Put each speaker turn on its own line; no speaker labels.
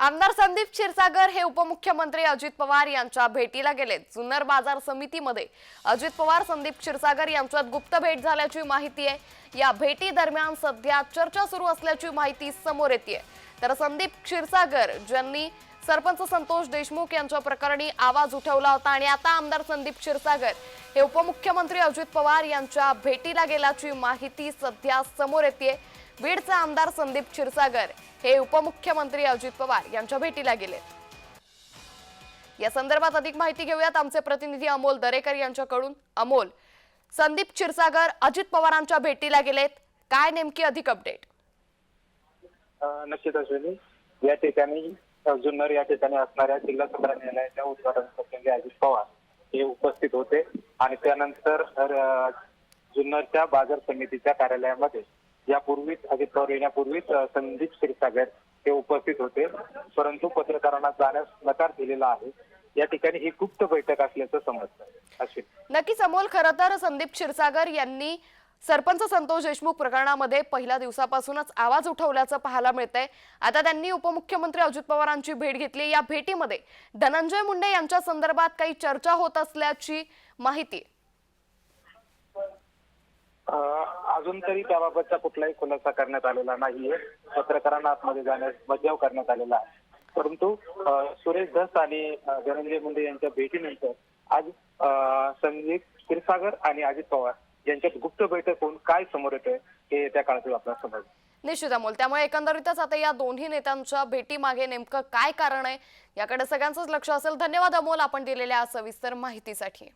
आमदार संदीप क्षीरसागर हे उपमुख्यमंत्री अजित पवार यांच्या भेटीला गेलेत। जुन्नर बाजार समितीमध्ये अजित पवार संदीप क्षीरसागर यांच्यात गुप्त भेट झाल्याची माहिती आहे। या भेटी दरम्यान सध्या चर्चा सुरू असल्याची माहिती समोर येते। तर संदीप क्षीरसागर ज्यांनी सरपंच संतोष देशमुख यांच्या प्रकरणी आवाज उठवला होता आणि आता आमदार संदीप क्षीरसागर हे उपमुख्यमंत्री अजित पवार यांच्या भेटीला गेल्याची माहिती सध्या समोर येते। बीडचे आमदार संदीप क्षीरसागर हे उपमुख्यमंत्री अजित पवार यांच्या भेटीला गेले। या संदर्भात अधिक माहिती घेऊयात आमचे प्रतिनिधी अमोल दरेकर यांच्याकडून। अमोल, संदीप क्षीरसागर अजित पवारांच्या भेटीला गेलेत, काय नेमकी अधिक अपडेट?
नक्कीच अश्विनी, या ठिकाणी जुन्नर या ठिकाणी असणाऱ्या जिल्हा सत्र न्यायालयाच्या उद्घाटन प्रसंगी अजित पवार हे उपस्थित होते आणि त्यानंतर जुन्नरच्या बाजार समितीच्या कार्यालयामध्ये यापूर्वीच अजित पवार येण्यापूर्वीच संदीप क्षीरसागर हे उपस्थित होते, परंतु पत्रकारांना जाण्यास नकार दिलेला आहे। या ठिकाणी ही गुप्त बैठक असल्याचं समजतं। अश्विनी,
नक्कीच अमोल, खरं तर संदीप क्षीरसागर यांनी सरपंच संतोष देशमुख प्रकरणामध्ये पहिल्या दिवसापासूनच आवाज उठवल्याचं पाहायला मिळतंय। आता त्यांनी उपमुख्यमंत्री अजित पवारांची भेट घेतली। या भेटीमध्ये धनंजय मुंडे यांच्या संदर्भात काही चर्चा होत असल्याची माहिती।
अजून तरी त्याबाबतचा कुठलाही खुलासा करण्यात आलेला नाहीये। पत्रकारांना आतमध्ये जाण्यास मज्जाव करण्यात आलेला आहे, परंतु सुरेश धस आणि धनंजय मुंडे यांच्या भेटीनंतर आज संदीप क्षीरसागर आणि अजित पवार यांच्यात गुप्त बैठक होऊन काय समोर येतंय हे त्या काळात आपल्याला समजलं।
निश्चित अमोल, त्यामुळे एकंदरीतच आता या दोन्ही नेत्यांच्या भेटीमागे नेमकं काय कारण आहे याकडे सगळ्यांचंच लक्ष असेल। धन्यवाद अमोल, आपण दिलेल्या सविस्तर माहितीसाठी।